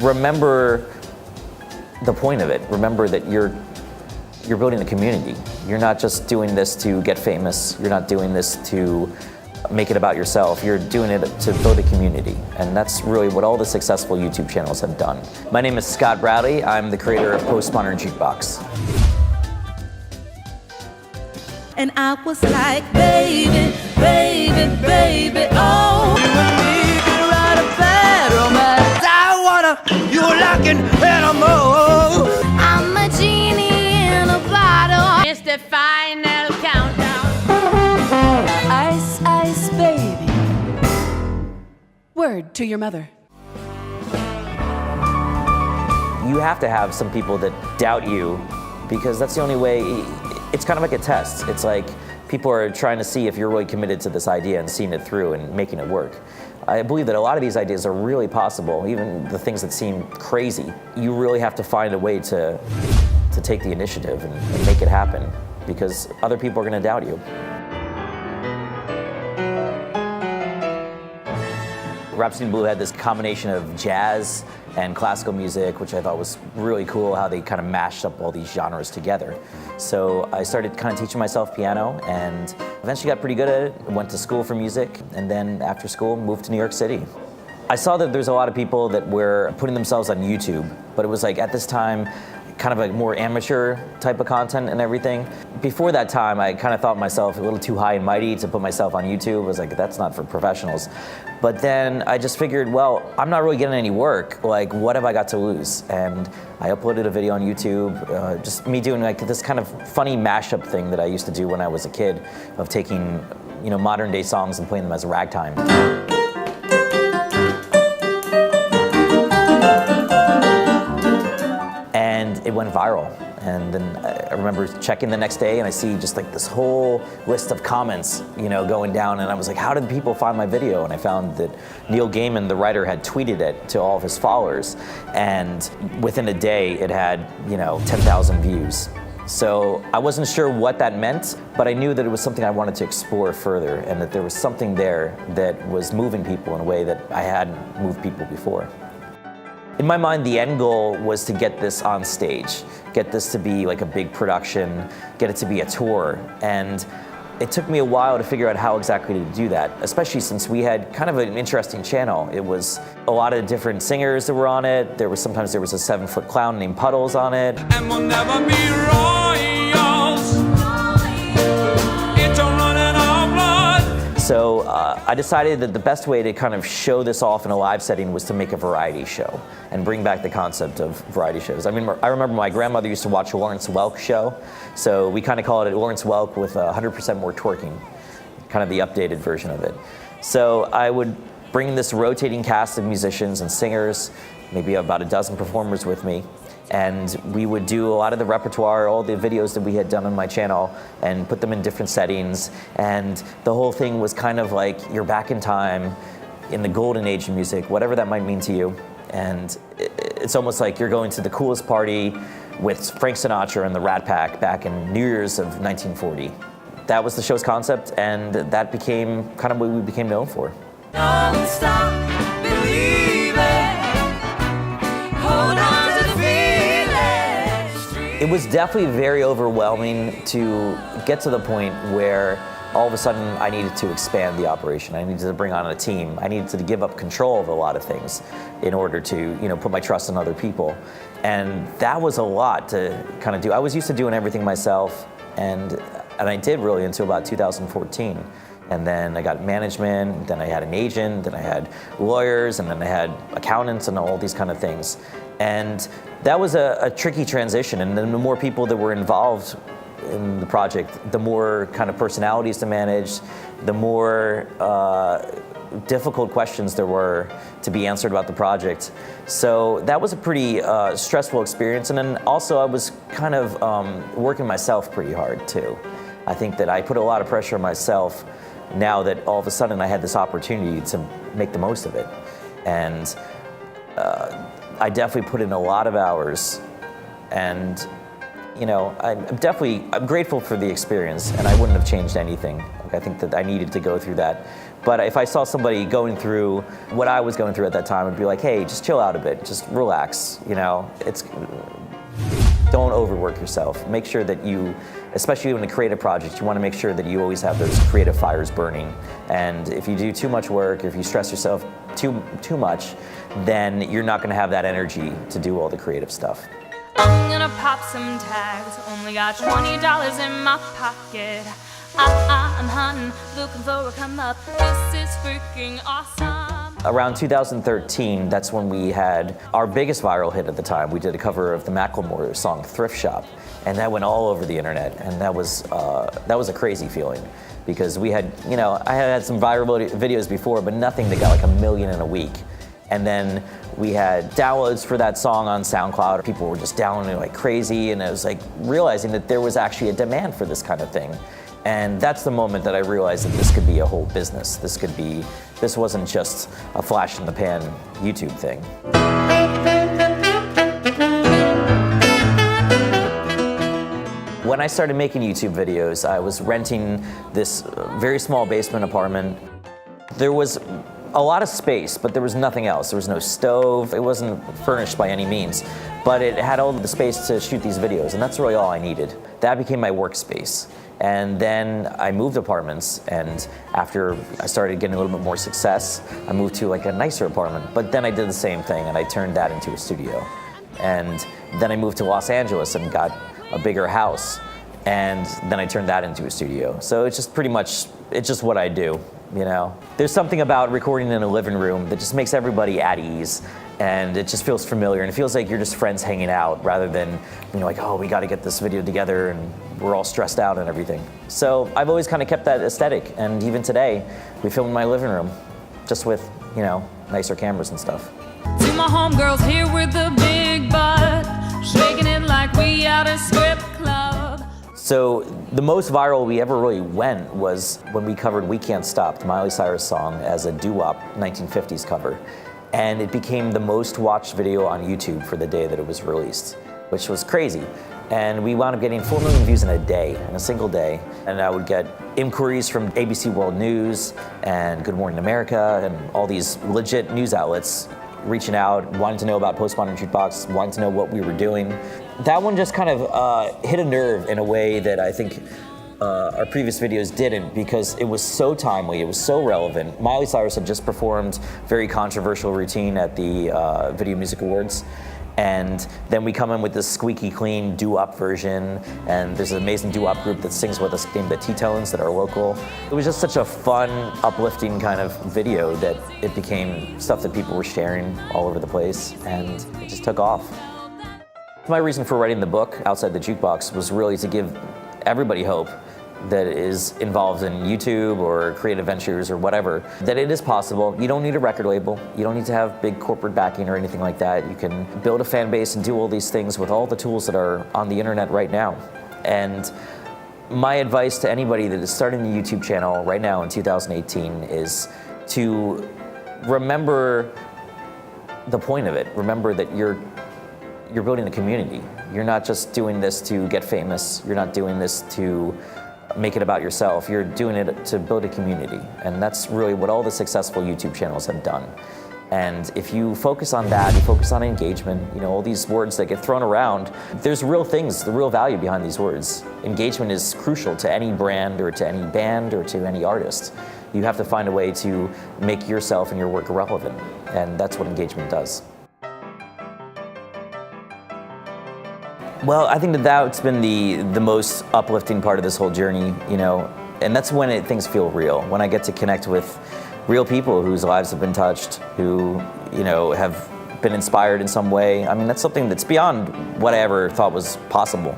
remember the point of it. Remember that you're building a community. You're not just doing this to get famous. You're not doing this to make it about yourself. You're doing it to build a community. And that's really what all the successful YouTube channels have done. My name is Scott Bradley. I'm the creator of Postmodern Jukebox. And I was like, baby, baby, baby, oh. You and me could write a bad romance. I wanna, you're like an animal. I'm a genie in a bottle. It's the final countdown. Ice, ice, baby. Word to your mother. You have to have some people that doubt you, because that's the only way. It's kind of like a test. It's like people are trying to see if you're really committed to this idea and seeing it through and making it work. I believe that a lot of these ideas are really possible, even the things that seem crazy. You really have to find a way to take the initiative and make it happen, because other people are going to doubt you. Rhapsody in Blue had this combination of jazz and classical music, which I thought was really cool, how they kind of mashed up all these genres together. So I started kind of teaching myself piano and eventually got pretty good at it. Went to school for music, and then after school moved to New York City. I saw that there's a lot of people that were putting themselves on YouTube, but it was like at this time kind of a more amateur type of content and everything. Before that time, I kind of thought myself a little too high and mighty to put myself on YouTube. I was like, that's not for professionals. But then I just figured, well, I'm not really getting any work. Like, what have I got to lose? And I uploaded a video on YouTube, just me doing like this kind of funny mashup thing that I used to do when I was a kid, of taking, modern day songs and playing them as ragtime. It went viral, and then I remember checking the next day and I see just like this whole list of comments, going down, and I was like, how did people find my video? And I found that Neil Gaiman, the writer, had tweeted it to all of his followers, and within a day it had, 10,000 views. So I wasn't sure what that meant, but I knew that it was something I wanted to explore further, and that there was something there that was moving people in a way that I hadn't moved people before. In my mind, the end goal was to get this on stage, get this to be like a big production, get it to be a tour. And it took me a while to figure out how exactly to do that, especially since we had kind of an interesting channel. It was a lot of different singers that were on it. Sometimes there was a 7-foot clown named Puddles on it. And we'll never be royals. It's a run in our blood. So I decided that the best way to kind of show this off in a live setting was to make a variety show and bring back the concept of variety shows. I remember my grandmother used to watch a Lawrence Welk show, so we kind of call it Lawrence Welk with 100% more twerking, kind of the updated version of it. So I would bring this rotating cast of musicians and singers, maybe about a dozen performers with me, and we would do a lot of the repertoire, all the videos that we had done on my channel, and put them in different settings. And the whole thing was kind of like you're back in time, in the golden age of music, whatever that might mean to you. And it's almost like you're going to the coolest party with Frank Sinatra and the Rat Pack back in New Year's of 1940. That was the show's concept, and that became kind of what we became known for. Don't stop believing. Hold on to the feeling. It was definitely very overwhelming to get to the point where all of a sudden I needed to expand the operation. I needed to bring on a team. I needed to give up control of a lot of things in order to, put my trust in other people. And that was a lot to kind of do. I was used to doing everything myself, and I did really until about 2014. And then I got management, then I had an agent, then I had lawyers, and then I had accountants and all these kind of things. And that was a tricky transition. And then the more people that were involved in the project, the more kind of personalities to manage, the more difficult questions there were to be answered about the project. So that was a pretty stressful experience. And then also I was kind of working myself pretty hard too. I think that I put a lot of pressure on myself now that all of a sudden I had this opportunity to make the most of it. And I definitely put in a lot of hours, and I'm grateful for the experience, and I wouldn't have changed anything. I think that I needed to go through that. But if I saw somebody going through what I was going through at that time, I'd be like, hey, just chill out a bit, just relax, you know? Don't overwork yourself. Make sure that you, especially in a creative project, you want to make sure that you always have those creative fires burning. And if you do too much work, or if you stress yourself too much, then you're not going to have that energy to do all the creative stuff. I'm gonna pop some tags. Only got $20 in my pocket. I'm hunting, looking for a come up. This is freaking awesome. Around 2013, that's when we had our biggest viral hit at the time. We did a cover of the Macklemore song "Thrift Shop," and that went all over the internet. And that was a crazy feeling, because we had, you know, I had some viral videos before, but nothing that got like 1 million in a week. And then we had downloads for that song on SoundCloud. People were just downloading like crazy, and I was like realizing that there was actually a demand for this kind of thing. And that's the moment that I realized that this could be a whole business. This wasn't just a flash in the pan YouTube thing. When I started making YouTube videos, I was renting this very small basement apartment. There was a lot of space, but there was nothing else. There was no stove. It wasn't furnished by any means, but it had all the space to shoot these videos, and that's really all I needed. That became my workspace. And then I moved apartments, and after I started getting a little bit more success, I moved to like a nicer apartment. But then I did the same thing, and I turned that into a studio. And then I moved to Los Angeles and got a bigger house, and then I turned that into a studio. So it's just pretty much, it's just what I do, you know? There's something about recording in a living room that just makes everybody at ease, and it just feels familiar, and it feels like you're just friends hanging out, rather than, you know, like, oh, we gotta get this video together, and we're all stressed out and everything. So I've always kind of kept that aesthetic, and even today, we film in my living room, just with, you know, nicer cameras and stuff. To my homegirls here with the big butt, shaking it like we at a strip club. So the most viral we ever really went was when we covered "We Can't Stop," the Miley Cyrus song, as a doo-wop 1950s cover. And it became the most watched video on YouTube for the day that it was released, which was crazy. And we wound up getting 4 million views in a day, in a single day. And I would get inquiries from ABC World News and Good Morning America and all these legit news outlets reaching out, wanting to know about Postmodern Jukebox, wanting to know what we were doing. That one just kind of hit a nerve in a way that I think our previous videos didn't, because it was so timely, it was so relevant. Miley Cyrus had just performed a very controversial routine at the Video Music Awards. And then we come in with this squeaky clean doo-wop version, and there's an amazing doo-wop group that sings with us named the T-Tones that are local. It was just such a fun, uplifting kind of video that it became stuff that people were sharing all over the place, and it just took off. My reason for writing the book, Outside the Jukebox, was really to give everybody hope that is involved in YouTube or creative ventures or whatever, that it is possible. You don't need a record label. You don't need to have big corporate backing or anything like that. You can build a fan base and do all these things with all the tools that are on the internet right now. And my advice to anybody that is starting a YouTube channel right now in 2018 is to remember the point of it. Remember that you're building a community. You're not just doing this to get famous. You're not doing this to make it about yourself. You're doing it to build a community. And that's really what all the successful YouTube channels have done. And if you focus on that, you focus on engagement, you know, all these words that get thrown around, there's real things, the real value behind these words. Engagement is crucial to any brand or to any band or to any artist. You have to find a way to make yourself and your work relevant. And that's what engagement does. Well, I think that's been the most uplifting part of this whole journey, you know, and that's when things feel real. When I get to connect with real people whose lives have been touched, who, you know, have been inspired in some way. I mean, that's something that's beyond what I ever thought was possible.